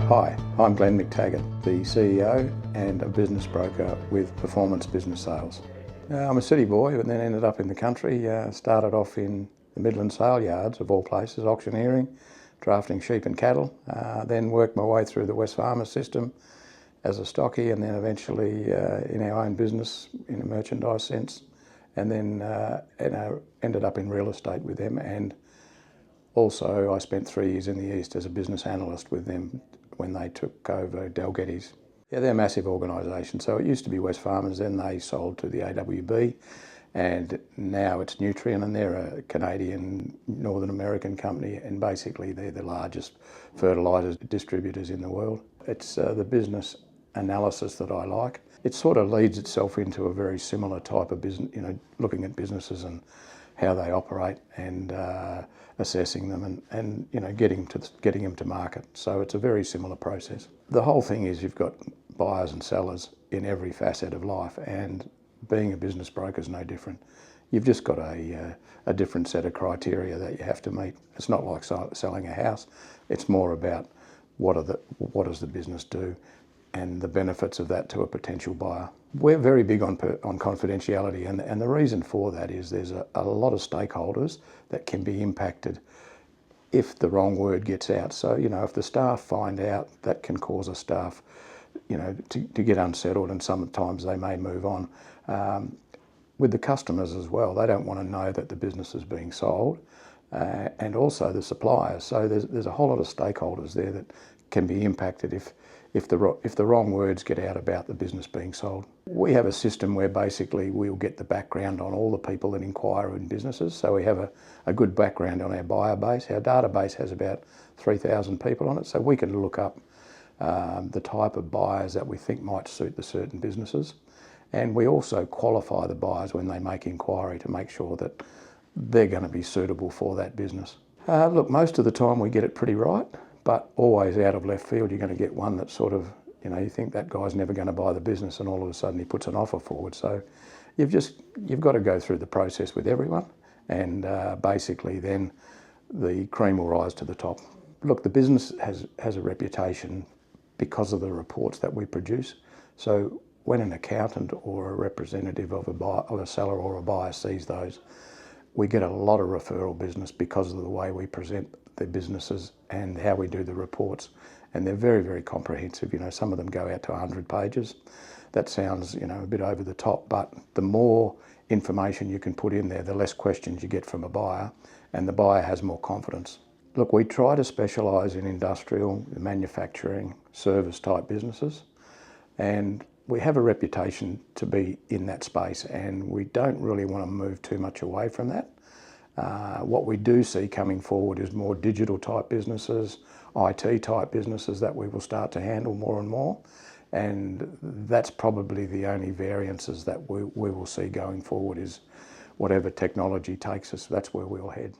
Hi, I'm Mctaggart, the CEO and a business broker with Performance Business Sales. I'm a city boy but then ended up in the country, started off in the Midland sale yards of all places, auctioneering, drafting sheep and cattle, then worked my way through the Wesfarmers system as a stocky and then eventually in our own business in a merchandise sense, and then ended up in real estate with them, and also I spent 3 years in the East as a business analyst with them when they took over Dalgettys. Yeah, they're a massive organisation. So it used to be Wesfarmers, then they sold to the AWB, and now it's Nutrien, and they're a Canadian, Northern American company, and basically they're the largest fertiliser distributors in the world. It's the business analysis that I like. It sort of leads itself into a very similar type of business, looking at businesses and how they operate and assessing them and getting them to market. So it's a very similar process. The whole thing is you've got buyers and sellers in every facet of life, and being a business broker is no different. You've just got a different set of criteria that you have to meet. It's not like selling a house. It's more about what does the business do and the benefits of that to a potential buyer. We're very big on confidentiality, and the reason for that is there's a lot of stakeholders that can be impacted if the wrong word gets out. So, if the staff find out, that can cause a staff, to get unsettled, and sometimes they may move on. With the customers as well, they don't want to know that the business is being sold, and also the suppliers. So there's a whole lot of stakeholders there that can be impacted if the wrong words get out about the business being sold. We have a system where basically we'll get the background on all the people that inquire in businesses. So we have a good background on our buyer base. Our database has about 3,000 people on it, so we can look up the type of buyers that we think might suit the certain businesses. And we also qualify the buyers when they make inquiry to make sure that they're going to be suitable for that business. Look, most of the time we get it pretty right, but always out of left field you're going to get one that sort of, you think that guy's never going to buy the business, and all of a sudden he puts an offer forward. So you've got to go through the process with everyone, and basically then the cream will rise to the top. Look, the business has a reputation because of the reports that we produce. So when an accountant or a representative of a seller or a buyer sees those, we get a lot of referral business because of the way we present the businesses and how we do the reports. And they're very, very comprehensive. Some of them go out to 100 pages. That sounds, a bit over the top, but the more information you can put in there, the less questions you get from a buyer, and the buyer has more confidence. Look, we try to specialise in industrial, manufacturing, service type businesses, and we have a reputation to be in that space, and we don't really want to move too much away from that. What we do see coming forward is more digital type businesses, IT type businesses that we will start to handle more and more, and that's probably the only variances that we will see going forward. Is whatever technology takes us, that's where we'll head.